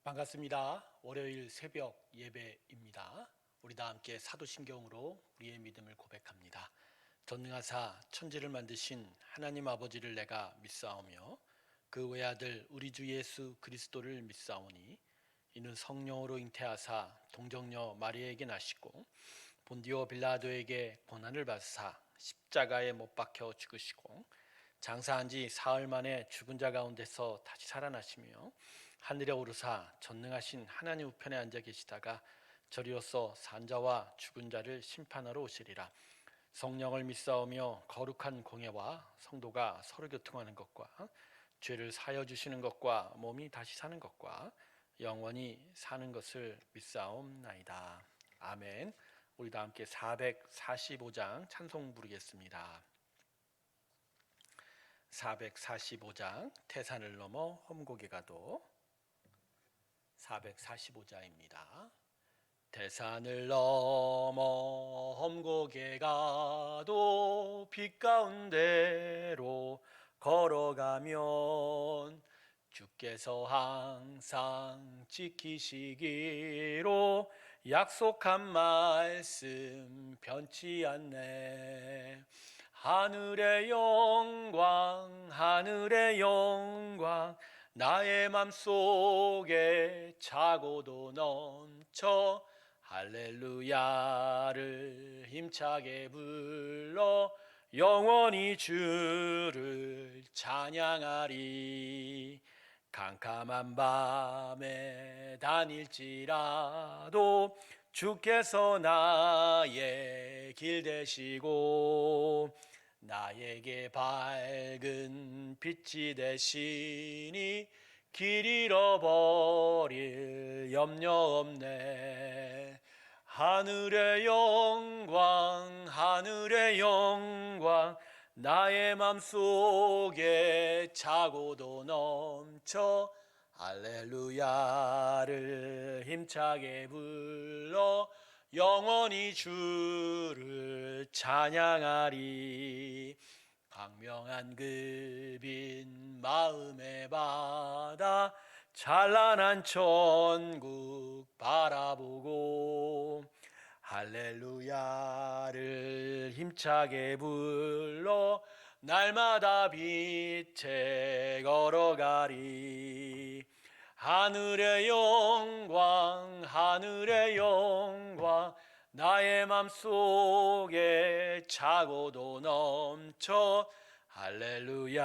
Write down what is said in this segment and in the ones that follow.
반갑습니다. 월요일 새벽 예배입니다. 우리 다 함께 사도신경으로 우리의 믿음을 고백합니다. 전능하사 천지를 만드신 하나님 아버지를 내가 믿사오며 그 외아들 우리 주 예수 그리스도를 믿사오니 이는 성령으로 잉태하사 동정녀 마리아에게 나시고 본디오 빌라도에게 고난을 받으사 십자가에 못 박혀 죽으시고 장사한 지 사흘 만에 죽은 자 가운데서 다시 살아나시며 하늘에 오르사 전능하신 하나님 우편에 앉아 계시다가 저리로서 산자와 죽은 자를 심판하러 오시리라. 성령을 믿사오며 거룩한 공예와 성도가 서로 교통하는 것과 죄를 사여 주시는 것과 몸이 다시 사는 것과 영원히 사는 것을 믿사옵나이다. 아멘. 우리 다 함께 445장 찬송 부르겠습니다. 445장 태산을 넘어 험곡에 가도 445장입니다. 태산을 넘어 험곡에 가도 빛 가운데로 걸어가면 주께서 항상 지키시기로 약속한 말씀 변치 않네. 하늘의 영광 하늘의 영광 나의 맘속에 차고도 넘쳐 할렐루야를 힘차게 불러 영원히 주를 찬양하리. 캄캄한 밤에 다닐지라도 주께서 나의 길 되시고 나에게 밝은 빛이 되시니 길 잃어버릴 염려 없네. 하늘의 영광 하늘의 영광 나의 맘속에 차고도 넘쳐 할렐루야를 힘차게 불러 영원히 주를 찬양하리. 광명한 그 빛 마음의 바다 찬란한 천국 바라보고 할렐루야를 힘차게 불러 날마다 빛에 걸어가리. 하늘의 영광 하늘의 영광 나의 맘속에 차고도 넘쳐 할렐루야를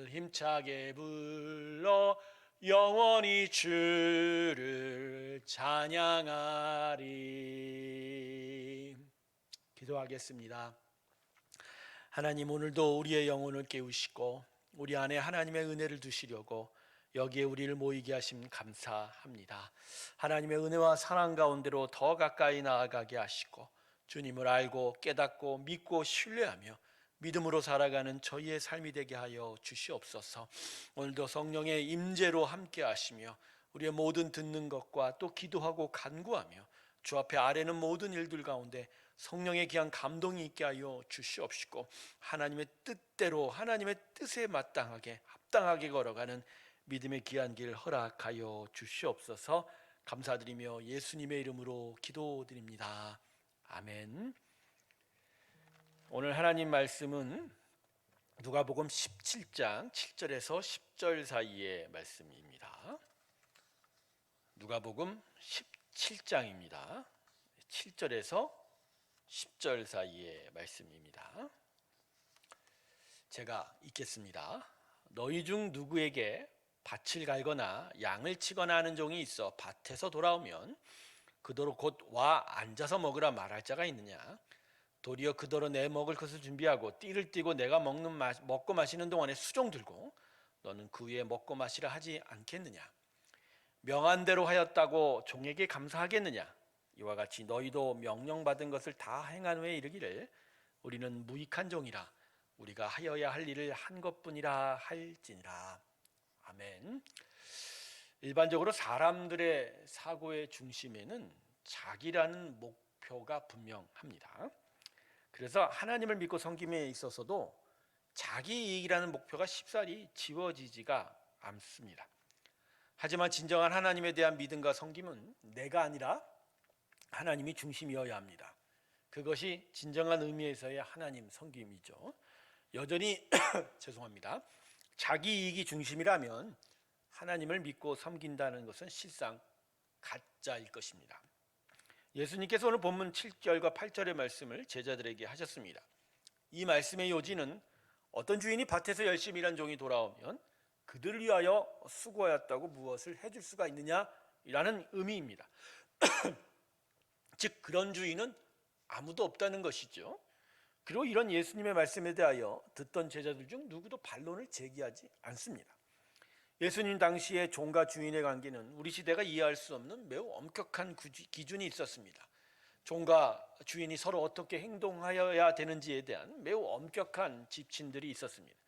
힘차게 불러 영원히 주를 찬양하리. 기도하겠습니다. 하나님, 오늘도 우리의 영혼을 깨우시고 우리 안에 하나님의 은혜를 두시려고 여기에 우리를 모이게 하심 감사합니다. 하나님의 은혜와 사랑 가운데로 더 가까이 나아가게 하시고 주님을 알고 깨닫고 믿고 신뢰하며 믿음으로 살아가는 저희의 삶이 되게 하여 주시옵소서. 오늘도 성령의 임재로 함께 하시며 우리의 모든 듣는 것과 또 기도하고 간구하며 주 앞에 아뢰는 모든 일들 가운데 성령의 귀한 감동이 있게 하여 주시옵시고 하나님의 뜻대로 하나님의 뜻에 마땅하게 합당하게 걸어가는 믿음의 귀한 길 허락하여 주시옵소서. 감사드리며 예수님의 이름으로 기도드립니다. 아멘. 오늘 하나님 말씀은 누가복음 17장 7절에서 10절 사이의 말씀입니다. 누가복음 17장입니다. 7절에서 10절 사이의 말씀입니다. 제가 읽겠습니다. 너희 중 누구에게 밭을 갈거나 양을 치거나 하는 종이 있어 밭에서 돌아오면 그더러 곧 와 앉아서 먹으라 말할 자가 있느냐? 도리어 그더러 내 먹을 것을 준비하고 띠를 띠고 내가 먹고 마시는 동안에 수종 들고 너는 그 위에 먹고 마시라 하지 않겠느냐? 명한 대로 하였다고 종에게 감사하겠느냐? 이와 같이 너희도 명령받은 것을 다 행한 후에 이르기를 우리는 무익한 종이라 우리가 하여야 할 일을 한 것뿐이라 할지니라. 아멘. 일반적으로 사람들의 사고의 중심에는 자기라는 목표가 분명합니다. 그래서 하나님을 믿고 섬김에 있어서도 자기 이익이라는 목표가 쉽사리 지워지지가 않습니다. 하지만 진정한 하나님에 대한 믿음과 섬김은 내가 아니라 하나님이 중심이어야 합니다. 그것이 진정한 의미에서의 하나님 섬김이죠. 여전히 죄송합니다. 자기 이익이 중심이라면 하나님을 믿고 섬긴다는 것은 실상 가짜일 것입니다. 예수님께서 오늘 본문 7절과 8절의 말씀을 제자들에게 하셨습니다. 이 말씀의 요지는 어떤 주인이 밭에서 열심히 일한 종이 돌아오면 그들을 위하여 수고하였다고 무엇을 해줄 수가 있느냐라는 의미입니다. 즉 그런 주인은 아무도 없다는 것이죠. 그리고 이런 예수님의 말씀에 대하여 듣던 제자들 중 누구도 반론을 제기하지 않습니다. 예수님 당시의 종과 주인의 관계는 우리 시대가 이해할 수 없는 매우 엄격한 기준이 있었습니다. 종과 주인이 서로 어떻게 행동하여야 되는지에 대한 매우 엄격한 지침들이 있었습니다.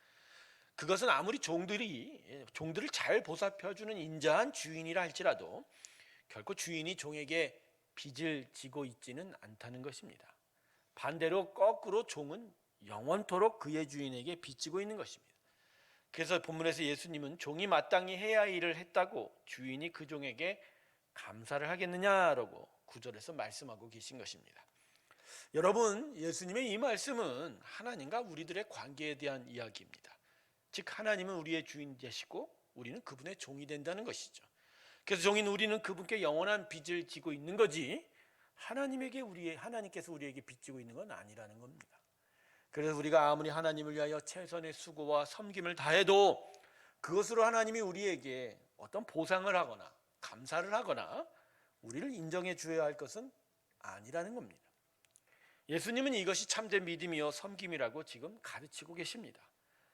그것은 아무리 종들을 잘 보살펴주는 인자한 주인이라 할지라도 결코 주인이 종에게 빚을 지고 있지는 않다는 것입니다. 반대로 거꾸로 종은 영원토록 그의 주인에게 빚지고 있는 것입니다. 그래서 본문에서 예수님은 종이 마땅히 해야 할 일을 했다고 주인이 그 종에게 감사를 하겠느냐라고 9절에서 말씀하고 계신 것입니다. 여러분, 예수님의 이 말씀은 하나님과 우리들의 관계에 대한 이야기입니다. 즉 하나님은 우리의 주인 되시고 우리는 그분의 종이 된다는 것이죠. 그래서 종인 우리는 그분께 영원한 빚을 지고 있는 거지 하나님께서 우리에게 빚지고 있는 건 아니라는 겁니다. 그래서 우리가 아무리 하나님을 위하여 최선의 수고와 섬김을 다해도 그것으로 하나님이 우리에게 어떤 보상을 하거나 감사를 하거나 우리를 인정해 주어야 할 것은 아니라는 겁니다. 예수님은 이것이 참된 믿음이요 섬김이라고 지금 가르치고 계십니다.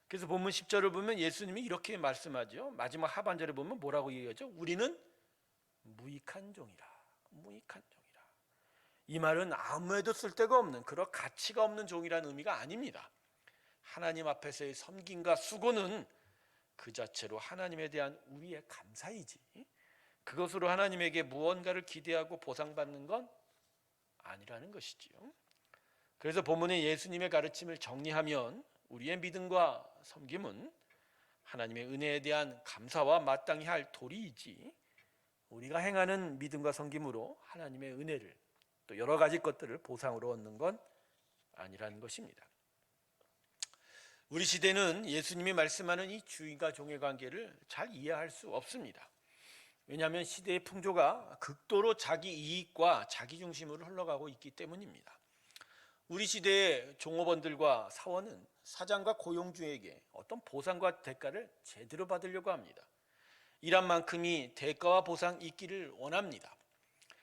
그래서 본문 10절을 보면 예수님이 이렇게 말씀하죠. 마지막 하반절에 보면 뭐라고 얘기하죠? 우리는 무익한 종이라. 무익한 종이라. 이 말은 아무에도 쓸데가 없는 그런 가치가 없는 종이라는 의미가 아닙니다. 하나님 앞에서의 섬김과 수고는 그 자체로 하나님에 대한 우리의 감사이지 그것으로 하나님에게 무언가를 기대하고 보상받는 건 아니라는 것이지요. 그래서 본문의 예수님의 가르침을 정리하면 우리의 믿음과 섬김은 하나님의 은혜에 대한 감사와 마땅히 할 도리이지 우리가 행하는 믿음과 섬김으로 하나님의 은혜를 또 여러 가지 것들을 보상으로 얻는 건 아니라는 것입니다. 우리 시대는 예수님이 말씀하는 이 주인과 종의 관계를 잘 이해할 수 없습니다. 왜냐하면 시대의 풍조가 극도로 자기 이익과 자기 중심으로 흘러가고 있기 때문입니다. 우리 시대의 종업원들과 사원은 사장과 고용주에게 어떤 보상과 대가를 제대로 받으려고 합니다. 일한 만큼이 대가와 보상 있기를 원합니다.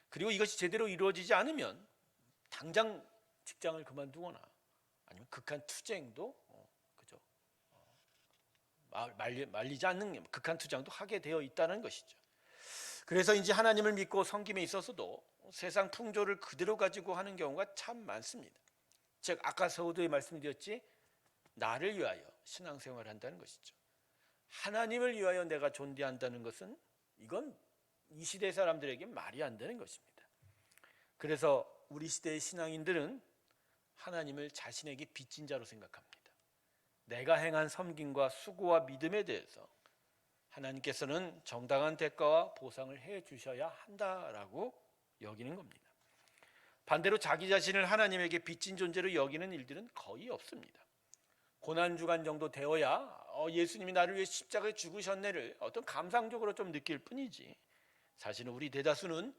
그리고 이것이 제대로 이루어지지 않으면 당장 직장을 그만두거나 아니면 극한 투쟁도 말리지 않는 극한 투쟁도 하게 되어 있다는 것이죠. 그래서 이제 하나님을 믿고 섬김에 있어서도 세상 풍조를 그대로 가지고 하는 경우가 참 많습니다. 즉 아까 서두에 말씀드렸지 나를 위하여 신앙생활을 한다는 것이죠. 하나님을 위하여 내가 존재한다는 것은 이건 이 시대 사람들에게 말이 안 되는 것입니다. 그래서 우리 시대의 신앙인들은 하나님을 자신에게 빚진 자로 생각합니다. 내가 행한 섬김과 수고와 믿음에 대해서 하나님께서는 정당한 대가와 보상을 해 주셔야 한다라고 여기는 겁니다. 반대로 자기 자신을 하나님에게 빚진 존재로 여기는 일들은 거의 없습니다. 고난주간 정도 되어야 예수님이 나를 위해 십자가에 죽으셨네를 어떤 감상적으로 좀 느낄 뿐이지 사실은 우리 대다수는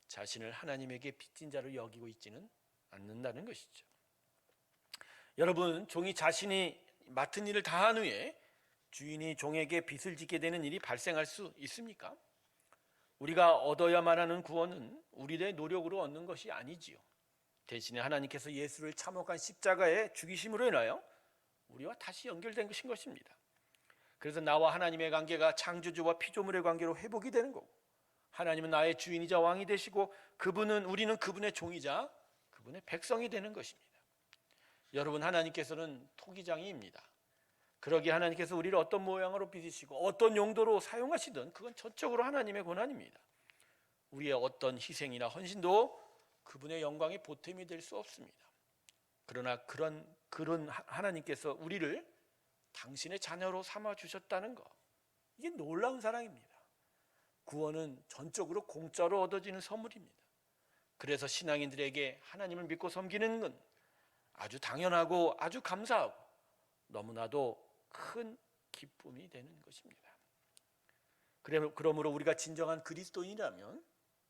자신을 하나님에게 빚진 자로 여기고 있지는 않는다는 것이죠. 여러분, 종이 자신이 맡은 일을 다한 후에 주인이 종에게 빚을 짓게 되는 일이 발생할 수 있습니까? 우리가 얻어야만 하는 구원은 우리의 노력으로 얻는 것이 아니지요. 대신에 하나님께서 예수를 참혹한 십자가에 죽이심으로 인하여 우리와 다시 연결된 것입니다. 그래서 나와 하나님의 관계가 창조주와 피조물의 관계로 회복이 되는 거고 하나님은 나의 주인이자 왕이 되시고 우리는 그분의 종이자 그분의 백성이 되는 것입니다. 여러분, 하나님께서는 토기장이입니다. 그러기에 하나님께서 우리를 어떤 모양으로 빚으시고 어떤 용도로 사용하시든 그건 전적으로 하나님의 권한입니다. 우리의 어떤 희생이나 헌신도 그분의 영광의 보탬이 될 수 없습니다. 그러나 그런 하나님께서 우리를 당신의 자녀로 삼아 주셨다는 것, 이게 놀라운 사랑입니다. 구원은 전적으로 공짜로 얻어지는 선물입니다. 그래서 신앙인들에게 하나님을 믿고 섬기는 건 아주 당연하고 아주 감사하고 너무나도 큰 기쁨이 되는 것입니다. 그러므로 우리가 진정한 그리스도인이라면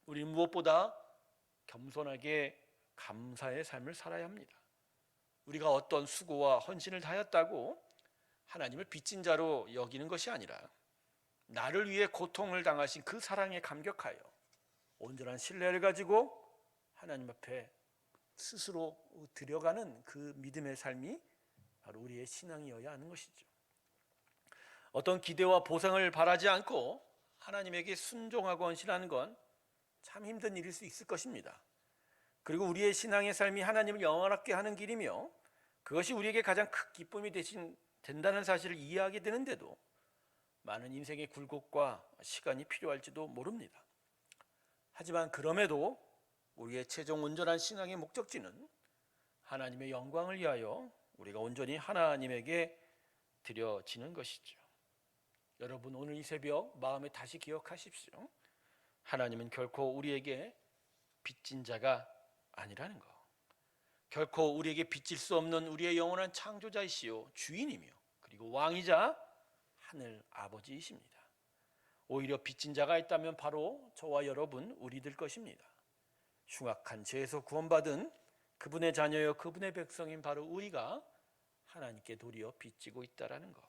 우리는 무엇보다 겸손하게 감사의 삶을 살아야 합니다. 우리가 어떤 수고와 헌신을 다했다고 하나님을 빚진 자로 여기는 것이 아니라 나를 위해 고통을 당하신 그 사랑에 감격하여 온전한 신뢰를 가지고 하나님 앞에 스스로 들여가는 그 믿음의 삶이 바로 우리의 신앙이어야 하는 것이죠. 어떤 기대와 보상을 바라지 않고 하나님에게 순종하고 헌신하는 건 참 힘든 일일 수 있을 것입니다. 그리고 우리의 신앙의 삶이 하나님을 영원하게 하는 길이며 그것이 우리에게 가장 큰 기쁨이 된다는 사실을 이해하게 되는데도 많은 인생의 굴곡과 시간이 필요할지도 모릅니다. 하지만 그럼에도 우리의 최종 온전한 신앙의 목적지는 하나님의 영광을 위하여 우리가 온전히 하나님에게 드려지는 것이죠. 여러분, 오늘 이 새벽 마음에 다시 기억하십시오. 하나님은 결코 우리에게 빚진 자가 아니라는 것. 결코 우리에게 빚질 수 없는 우리의 영원한 창조자이시요 주인이며 그리고 왕이자 하늘 아버지이십니다. 오히려 빚진 자가 있다면 바로 저와 여러분 우리들 것입니다. 흉악한 죄에서 구원받은 그분의 자녀여 그분의 백성인 바로 우리가 하나님께 도리어 빚지고 있다라는 것.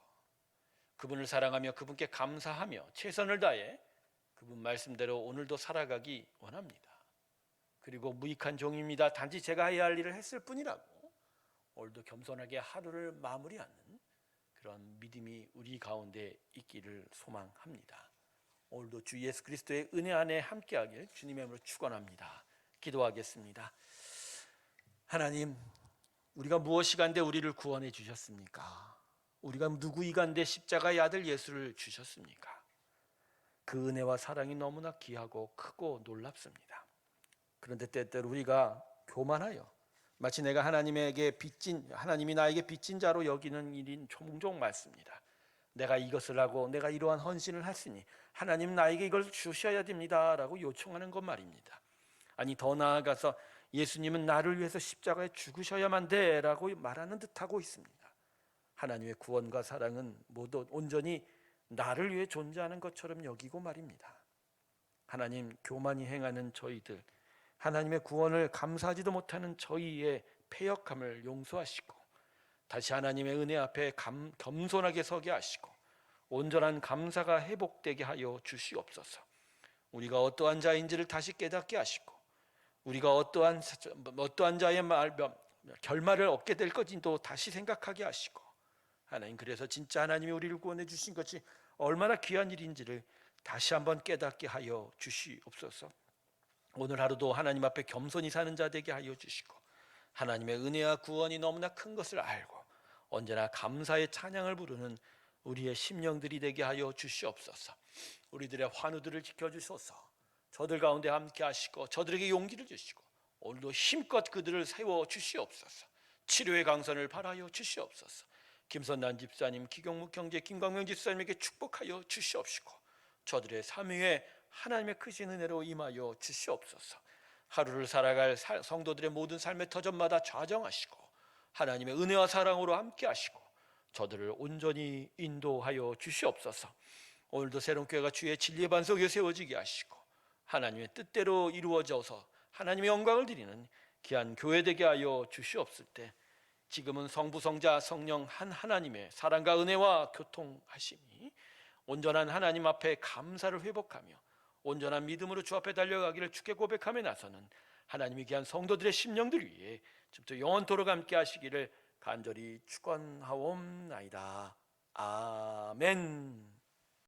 그분을 사랑하며 그분께 감사하며 최선을 다해 그분 말씀대로 오늘도 살아가기 원합니다. 그리고 무익한 종입니다. 단지 제가 해야 할 일을 했을 뿐이라고 오늘도 겸손하게 하루를 마무리하는 그런 믿음이 우리 가운데 있기를 소망합니다. 오늘도 주 예수 그리스도의 은혜 안에 함께하길 주님의 이름으로 축원합니다. 기도하겠습니다. 하나님, 우리가 무엇이간데 우리를 구원해 주셨습니까? 우리가 누구이간데 십자가의 아들 예수를 주셨습니까? 그 은혜와 사랑이 너무나 귀하고 크고 놀랍습니다. 그런데 때때로 우리가 교만하여 마치 내가 하나님이 나에게 빚진 자로 여기는 일인 종종 많습니다. 내가 이것을 하고 내가 이러한 헌신을 했으니 하나님 나에게 이걸 주셔야 됩니다 라고 요청하는 것 말입니다. 아니, 더 나아가서 예수님은 나를 위해서 십자가에 죽으셔야만 돼 라고 말하는 듯하고 있습니다. 하나님의 구원과 사랑은 모두 온전히 나를 위해 존재하는 것처럼 여기고 말입니다. 하나님, 교만히 행하는 저희들, 하나님의 구원을 감사하지도 못하는 저희의 패역함을 용서하시고 다시 하나님의 은혜 앞에 겸손하게 서게 하시고 온전한 감사가 회복되게 하여 주시옵소서. 우리가 어떠한 자인지를 다시 깨닫게 하시고 우리가 어떠한 자의 결말을 얻게 될 것인지도 다시 생각하게 하시고 하나님, 그래서 진짜 하나님이 우리를 구원해 주신 것이 얼마나 귀한 일인지를 다시 한번 깨닫게 하여 주시옵소서. 오늘 하루도 하나님 앞에 겸손히 사는 자 되게 하여 주시고 하나님의 은혜와 구원이 너무나 큰 것을 알고 언제나 감사의 찬양을 부르는 우리의 심령들이 되게 하여 주시옵소서. 우리들의 환우들을 지켜주소서. 저들 가운데 함께 하시고 저들에게 용기를 주시고 오늘도 힘껏 그들을 세워 주시옵소서. 치료의 강선을 바라여 주시옵소서. 김선난 집사님, 기경묵 형제, 김광명 집사님에게 축복하여 주시옵시고 저들의 삶 위에 하나님의 크신 은혜로 임하여 주시옵소서. 하루를 살아갈 성도들의 모든 삶의 터전마다 좌정하시고 하나님의 은혜와 사랑으로 함께 하시고 저들을 온전히 인도하여 주시옵소서. 오늘도 새롬교회가 주의 진리의 반석에 세워지게 하시고 하나님의 뜻대로 이루어져서 하나님의 영광을 드리는 귀한 교회 되게 하여 주시옵을 때 지금은 성부 성자 성령 한 하나님의 사랑과 은혜와 교통하심이 온전한 하나님 앞에 감사를 회복하며 온전한 믿음으로 주 앞에 달려가기를 주께 고백하며 나서는 하나님의 귀한 성도들의 심령들 위해 지금부터 영원토록 함께 하시기를 간절히 축원하옵나이다. 아멘.